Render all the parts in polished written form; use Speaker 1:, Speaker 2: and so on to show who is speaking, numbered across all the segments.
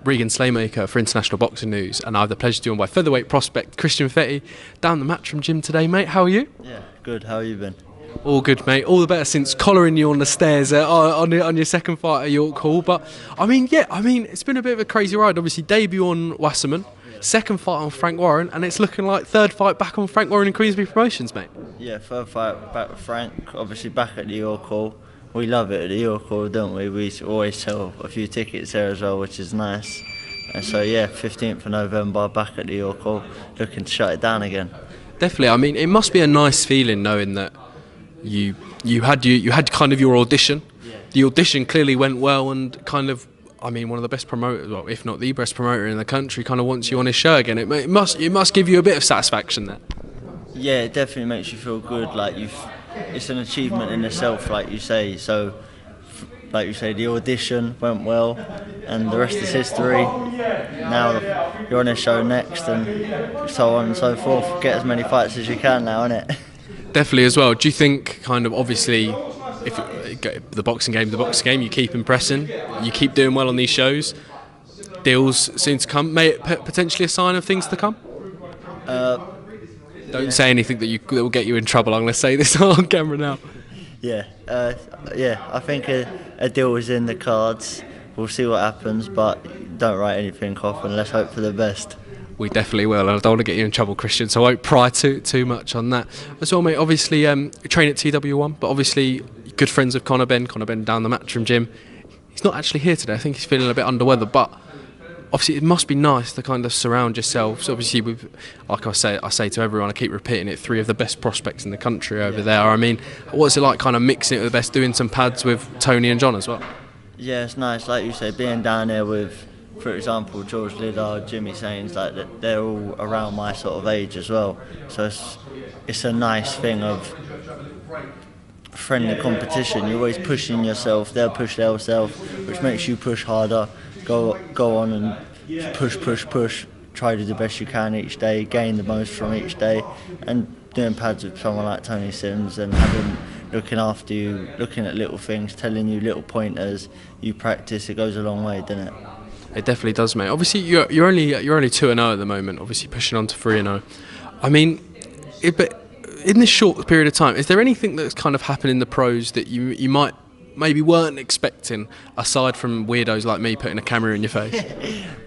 Speaker 1: Regan Slaymaker for International Boxing News, and I have the pleasure to be joined by featherweight prospect Christian Fetti down the Matchroom gym today, mate. How are you?
Speaker 2: Yeah, good. How have you been?
Speaker 1: All good, mate. All the better since collaring you on the stairs on your second fight at York Hall. But it's been a bit of a crazy ride. Obviously, debut on Wasserman, second fight on Frank Warren, and it's looking like third fight back on Frank Warren and Queensberry Promotions, mate.
Speaker 2: Yeah, third fight back with Frank. Obviously, back at the York Hall. We love it at the York Hall, don't we? We always sell a few tickets there as well, which is nice. And so, yeah, 15th of November, back at the York Hall, looking to shut it down again.
Speaker 1: Definitely. I mean, it must be a nice feeling knowing that you had kind of your audition. Yeah. The audition clearly went well, and kind of, I mean, one of the best promoters, well, if not the best promoter in the country, kind of wants you on his show again. It must give you a bit of satisfaction there.
Speaker 2: Yeah, it definitely makes you feel good. It's an achievement in itself, like you say. So, like you say, the audition went well, and the rest is history. Now you're on a show next, and so on and so forth. Get as many fights as you can now, innit?
Speaker 1: Definitely as well. Do you think, kind of, obviously, if the boxing game, you keep impressing, you keep doing well on these shows, deals soon to come, may it potentially a sign of things to come? Don't say anything that will get you in trouble. I'm going to say this on camera now.
Speaker 2: Yeah, I think a deal is in the cards. We'll see what happens, but don't write anything off, and let's hope for the best.
Speaker 1: We definitely will, and I don't want to get you in trouble, Christian, so I won't pry too much on that. As well, mate, obviously, you train at TW1, but obviously good friends with Conor Ben down the Matchroom gym. He's not actually here today. I think he's feeling a bit under weather, but obviously it must be nice to kind of surround yourselves, obviously, with, like I say to everyone, I keep repeating it, 3 of the best prospects in the country over there. I mean, what's it like kind of mixing it with the best, doing some pads with Tony and John as well?
Speaker 2: Yeah, it's nice, like you say, being down there with, for example, George Liddard, Jimmy Sains, like that, they're all around my sort of age as well. So it's a nice thing of friendly competition. You're always pushing yourself, they'll push themselves, which makes you push harder. Go on and push, try to do the best you can each day, gain the most from each day, and doing pads with someone like Tony Sims and looking after you, looking at little things, telling you little pointers, you practice, it goes a long way, doesn't it?
Speaker 1: It definitely does, mate. Obviously, you're only 2-0 at the moment. Obviously, pushing on to 3-0. I mean, but in this short period of time, is there anything that's kind of happened in the pros that you might maybe weren't expecting, aside from weirdos like me putting a camera in your face?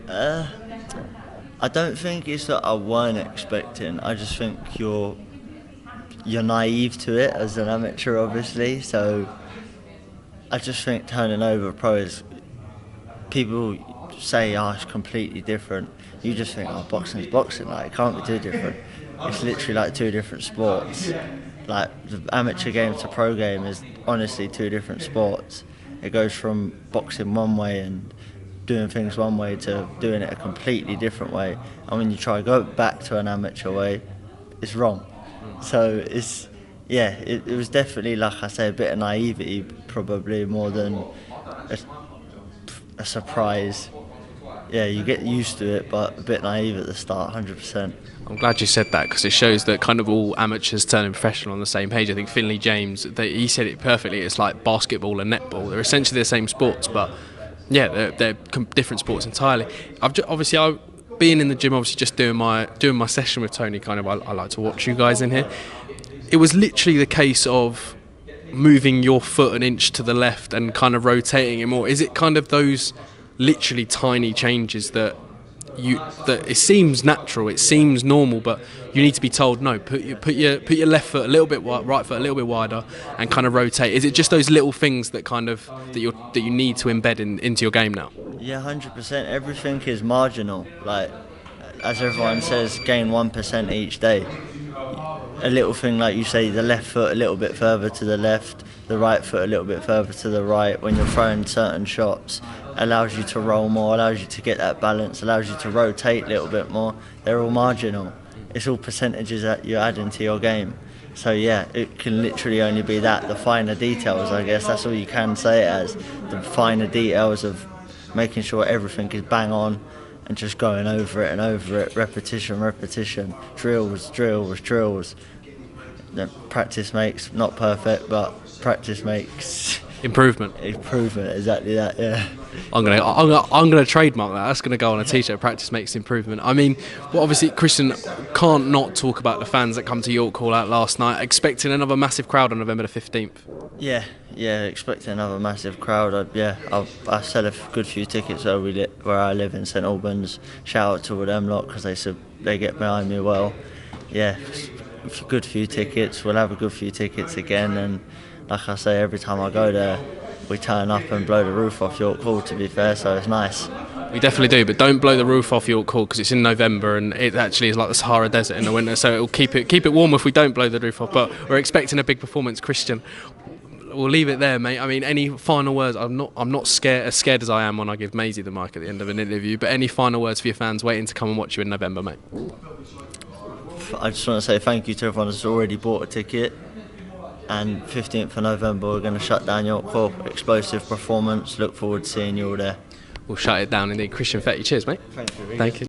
Speaker 2: I don't think it's that I weren't expecting. I just think you're naive to it as an amateur, obviously. So I just think turning over pro is, people say, oh, it's completely different. You just think, oh, boxing's boxing, like it can't be too different. It's literally like 2 different sports. Like the amateur game to pro game is honestly 2 different sports. It goes from boxing one way and doing things one way to doing it a completely different way. And when you try to go back to an amateur way, it's wrong. So it was definitely, like I say, a bit of naivety, probably more than a surprise. Yeah, you get used to it, but a bit naive at the start, 100%.
Speaker 1: I'm glad you said that, because it shows that kind of all amateurs turning professional on the same page. I think Finley James, he said it perfectly. It's like basketball and netball. They're essentially the same sports, but yeah, they're different sports entirely. I've being in the gym, obviously just doing my session with Tony. Kind of, I like to watch you guys in here. It was literally the case of moving your foot an inch to the left and kind of rotating it more. Is it kind of those literally tiny changes that it seems natural, it seems normal, but you need to be told, no, put your left foot a little bit wide, right foot a little bit wider, and kind of rotate? Is it just those little things that kind of that you need to embed into your game now?
Speaker 2: Yeah, 100%. Everything is marginal. Like, as everyone says, gain 1% each day. A little thing, like you say, the left foot a little bit further to the left, the right foot a little bit further to the right when you're throwing certain shots, allows you to roll more, allows you to get that balance, allows you to rotate a little bit more. They're all marginal. It's all percentages that you add into your game. So yeah, it can literally only be that, the finer details, I guess. That's all you can say it as, the finer details of making sure everything is bang on and just going over it and over it, repetition, drills. The practice makes, not perfect, but practice makes
Speaker 1: Improvement.
Speaker 2: Improvement, exactly that. Yeah.
Speaker 1: I'm gonna trademark that. That's gonna go on a t-shirt. Practice makes improvement. I mean, well, obviously Christian can't not talk about the fans that come to York Hall out last night. Expecting another massive crowd on November the 15th.
Speaker 2: Yeah, expecting another massive crowd. I sell a good few tickets where I live in St Albans. Shout out to all them lot because they get behind me well. Yeah, a good few tickets. We'll have a good few tickets again, and like I say, every time I go there, we turn up and blow the roof off York Hall. To be fair, so it's nice.
Speaker 1: We definitely do, but don't blow the roof off York Hall because it's in November and it actually is like the Sahara Desert in the winter, so it'll keep it warm if we don't blow the roof off. But we're expecting a big performance, Christian. We'll leave it there, mate. I mean, any final words? I'm not as scared as I am when I give Maisie the mic at the end of an interview. But any final words for your fans waiting to come and watch you in November, mate?
Speaker 2: I just want to say thank you to everyone that's already bought a ticket. And 15th of November, we're going to shut down York Hall. Explosive performance. Look forward to seeing you all there.
Speaker 1: We'll shut it down indeed. Christian Fetti, cheers, mate.
Speaker 2: Thank you.
Speaker 1: Thank you.